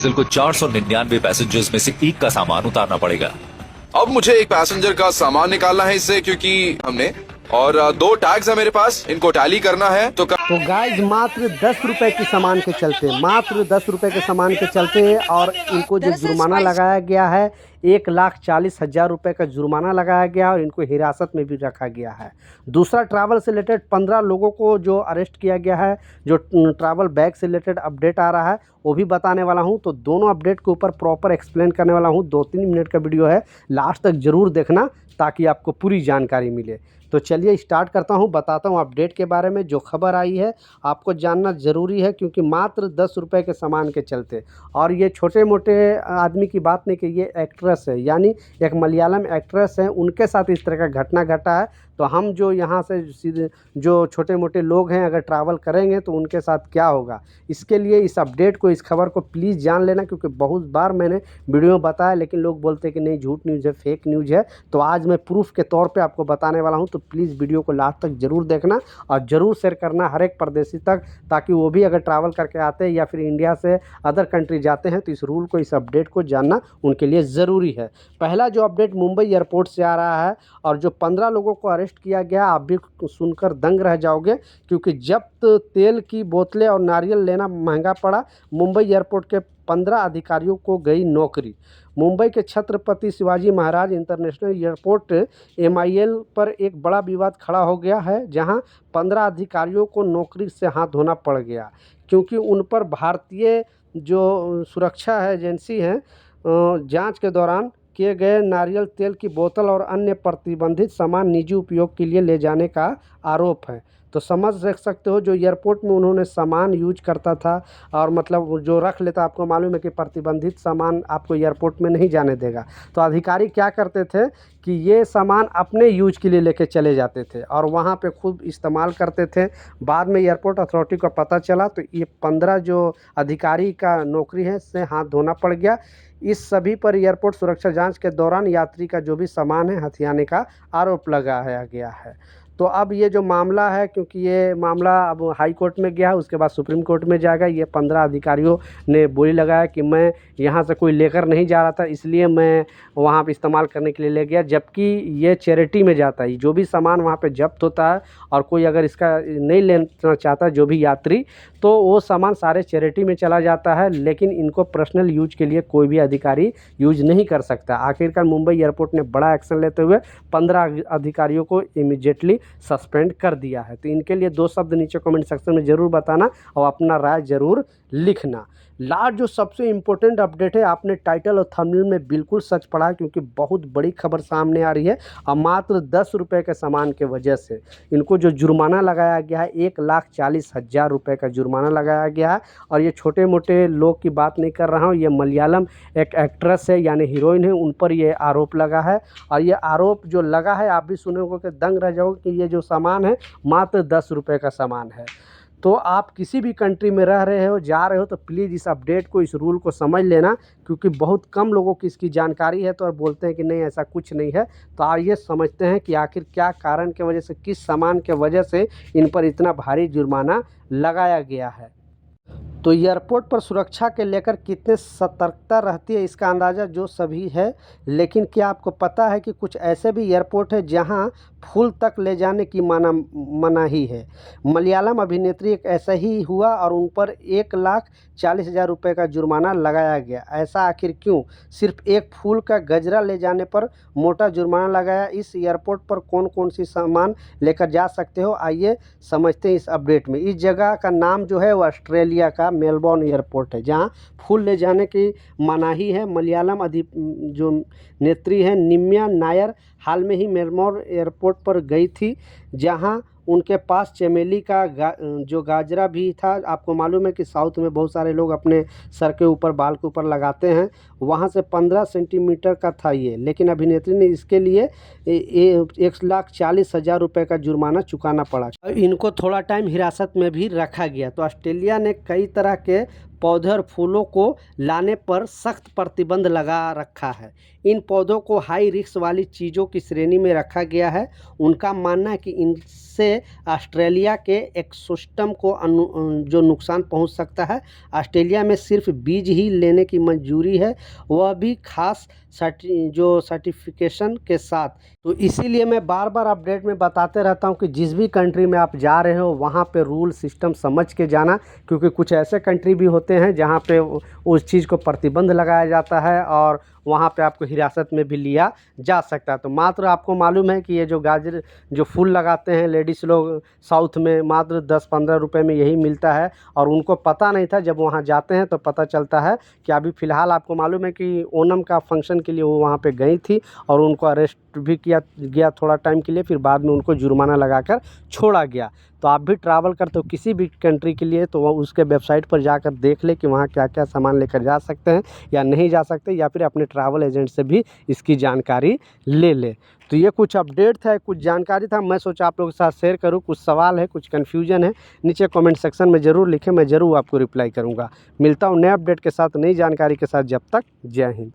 मंजिल को 499 पैसेंजर्स में से एक का सामान उतारना पड़ेगा। अब मुझे एक पैसेंजर का सामान निकालना है इससे, क्योंकि हमने और दो टैग्स है मेरे पास, इनको टैली करना है। तो गाइज मात्र 10 रुपए के सामान के चलते, मात्र 10 रुपए के सामान के चलते और इनको जो जुर्माना लगाया गया है 1,40,000 रुपये का जुर्माना लगाया गया और इनको हिरासत में भी रखा गया है। दूसरा, ट्रैवल से रिलेटेड 15 लोगों को जो अरेस्ट किया गया है, जो ट्रैवल बैग से रिलेटेड अपडेट आ रहा है वो भी बताने वाला हूं। तो दोनों अपडेट के ऊपर प्रॉपर एक्सप्लेन करने वाला हूं। 2-3 मिनट का वीडियो है, लास्ट तक ज़रूर देखना ताकि आपको पूरी जानकारी मिले। तो चलिए स्टार्ट करता हूं, बताता हूं अपडेट के बारे में। जो खबर आई है आपको जानना ज़रूरी है, क्योंकि मात्र 10 रुपये के सामान के चलते, और ये छोटे मोटे आदमी की बात नहीं कि ये एक्ट्रेस है, यानी एक मलयालम एक्ट्रेस है, उनके साथ इस तरह का घटना घटा है। तो हम जो यहाँ से सीधे जो छोटे मोटे लोग हैं अगर ट्रैवल करेंगे तो उनके साथ क्या होगा, इसके लिए इस अपडेट को, इस खबर को प्लीज़ जान लेना, क्योंकि बहुत बार मैंने वीडियो में बताया लेकिन लोग बोलते हैं कि नहीं झूठ न्यूज़ है, फेक न्यूज़ है। तो आज मैं प्रूफ के तौर पे आपको बताने वाला हूँ। तो प्लीज़ वीडियो को लास्ट तक ज़रूर देखना और ज़रूर शेयर करना हर एक परदेशी तक, ताकि वो भी अगर ट्रैवल करके आते हैं या फिर इंडिया से अदर कंट्री जाते हैं तो इस रूल को, इस अपडेट को जानना उनके लिए ज़रूरी है। पहला जो अपडेट मुंबई एयरपोर्ट से आ रहा है, और जो 15 लोगों को अरेस्ट किया गया, आप भी सुनकर दंग रह जाओगे, क्योंकि जब्त तेल की बोतलें और नारियल लेना महंगा पड़ा। मुंबई एयरपोर्ट के 15 अधिकारियों को गई नौकरी। मुंबई के Chhatrapati Shivaji Maharaj international airport MIL पर एक बड़ा विवाद खड़ा हो गया है, जहां 15 अधिकारियों को नौकरी से हाथ धोना पड़ गया, क्योंकि उन पर भारतीय जो सुरक्षा है एजेंसी है जांच के दौरान किए गए नारियल तेल की बोतल और अन्य प्रतिबंधित सामान निजी उपयोग के लिए ले जाने का आरोप है। तो समझ सकते हो, जो एयरपोर्ट में उन्होंने सामान यूज करता था और मतलब जो रख लेता, आपको मालूम है कि प्रतिबंधित सामान आपको एयरपोर्ट में नहीं जाने देगा। तो अधिकारी क्या करते थे कि ये सामान अपने यूज के लिए लेके चले जाते थे और वहाँ पे खुद इस्तेमाल करते थे। बाद में एयरपोर्ट अथॉरिटी को पता चला तो ये 15 जो अधिकारी का नौकरी है से हाथ धोना पड़ गया। इस सभी पर एयरपोर्ट सुरक्षा जांच के दौरान यात्री का जो भी सामान है हथियाने का आरोप लगाया गया है। तो अब ये जो मामला है, क्योंकि ये मामला अब हाई कोर्ट में गया, उसके बाद सुप्रीम कोर्ट में जाएगा। ये 15 अधिकारियों ने बोली लगाया कि मैं यहाँ से कोई लेकर नहीं जा रहा था, इसलिए मैं वहाँ पे इस्तेमाल करने के लिए ले गया, जबकि ये चैरिटी में जाता है। जो भी सामान वहाँ पे जब्त होता है और कोई अगर इसका नहीं लेना चाहता जो भी यात्री, तो वो सामान सारे चैरिटी में चला जाता है, लेकिन इनको पर्सनल यूज के लिए कोई भी अधिकारी यूज नहीं कर सकता। आखिरकार मुंबई एयरपोर्ट ने बड़ा एक्शन लेते हुए 15 अधिकारियों को इमीडिएटली सस्पेंड कर दिया है। तो इनके लिए 2 शब्द नीचे कमेंट सेक्शन में ज़रूर बताना और अपना राय ज़रूर लिखना। लास्ट जो सबसे इम्पोर्टेंट अपडेट है, आपने टाइटल और थंबनेल में बिल्कुल सच पढ़ा, क्योंकि बहुत बड़ी खबर सामने आ रही है। और मात्र 10 रुपये के सामान के वजह से इनको जो जुर्माना लगाया गया है 1,40,000 रुपये का जुर्माना लगाया गया है। और ये छोटे मोटे लोग की बात नहीं कर रहा हूँ, ये मलयालम एक एक्ट्रेस है यानी हीरोइन है, उन पर ये आरोप लगा है। और ये आरोप जो लगा है आप भी सुनोगे कि दंग रह जाओगे कि ये जो सामान है मात्र 10 रुपये का सामान है। तो आप किसी भी कंट्री में रह रहे हो, जा रहे हो, तो प्लीज़ इस अपडेट को, इस रूल को समझ लेना, क्योंकि बहुत कम लोगों की इसकी जानकारी है। तो और बोलते हैं कि नहीं ऐसा कुछ नहीं है। तो आइए समझते हैं कि आखिर क्या कारण के वजह से, किस सामान के वजह से इन पर इतना भारी जुर्माना लगाया गया है। तो एयरपोर्ट पर सुरक्षा के लेकर कितने सतर्कता रहती है इसका अंदाज़ा जो सभी है, लेकिन क्या आपको पता है कि कुछ ऐसे भी एयरपोर्ट है जहां फूल तक ले जाने की मनाही है। मलयालम अभिनेत्री एक ऐसा ही हुआ और उन पर 1,40,000 रुपये का जुर्माना लगाया गया। ऐसा आखिर क्यों? सिर्फ एक फूल का गजरा ले जाने पर मोटा जुर्माना लगाया। इस एयरपोर्ट पर कौन कौन सी सामान लेकर जा सकते हो, आइए समझते हैं इस अपडेट में। इस जगह का नाम जो है वो ऑस्ट्रेलिया का मेलबोर्न एयरपोर्ट है, जहां फूल ले जाने की मनाही है। मलयालम जो नेत्री है निम्या नायर हाल में ही मेलबोर्न एयरपोर्ट पर गई थी, जहां उनके पास चमेली का जो गाजरा भी था। आपको मालूम है कि साउथ में बहुत सारे लोग अपने सर के ऊपर, बाल के ऊपर लगाते हैं, वहाँ से 15 सेंटीमीटर का था ये, लेकिन अभिनेत्री ने इसके लिए 1,40,000 रुपये का जुर्माना चुकाना पड़ा। इनको थोड़ा टाइम हिरासत में भी रखा गया। तो ऑस्ट्रेलिया ने कई तरह के पौधे और फूलों को लाने पर सख्त प्रतिबंध लगा रखा है। इन पौधों को हाई रिस्क वाली चीज़ों की श्रेणी में रखा गया है। उनका मानना है कि इनसे ऑस्ट्रेलिया के इकोसिस्टम को जो नुकसान पहुंच सकता है। ऑस्ट्रेलिया में सिर्फ बीज ही लेने की मंजूरी है, वह भी खास सर्टिफिकेशन के साथ। तो इसीलिए मैं बार बार अपडेट में बताते रहता हूं कि जिस भी कंट्री में आप जा रहे हो वहां पे रूल सिस्टम समझ के जाना, क्योंकि कुछ ऐसे कंट्री भी होते हैं जहां पे उस चीज़ को प्रतिबंध लगाया जाता है और वहाँ पे आपको हिरासत में भी लिया जा सकता है। तो मात्र आपको मालूम है कि ये जो गाजर जो फूल लगाते हैं लेडीज़ लोग साउथ में, मात्र 10-15 रुपए में यही मिलता है और उनको पता नहीं था। जब वहाँ जाते हैं तो पता चलता है कि अभी फ़िलहाल आपको मालूम है कि ओणम का फंक्शन के लिए वो वहाँ पे गई थी और उनको अरेस्ट भी किया गया थोड़ा टाइम के लिए, फिर बाद में उनको जुर्माना लगाकर छोड़ा गया। तो आप भी ट्रैवल करते हो किसी भी कंट्री के लिए तो वह उसके वेबसाइट पर जाकर देख ले कि वहाँ क्या क्या सामान लेकर जा सकते हैं या नहीं जा सकते, या फिर अपने ट्रैवल एजेंट से भी इसकी जानकारी ले ले। तो ये कुछ अपडेट था, कुछ जानकारी था, मैं सोचा आप लोगों के साथ शेयर करूँ। कुछ सवाल है, कुछ कन्फ्यूजन है, नीचे कमेंट सेक्शन में ज़रूर लिखें, मैं ज़रूर आपको रिप्लाई करूँगा। मिलता हूँ नए अपडेट के साथ, नई जानकारी के साथ। जब तक जय हिंद।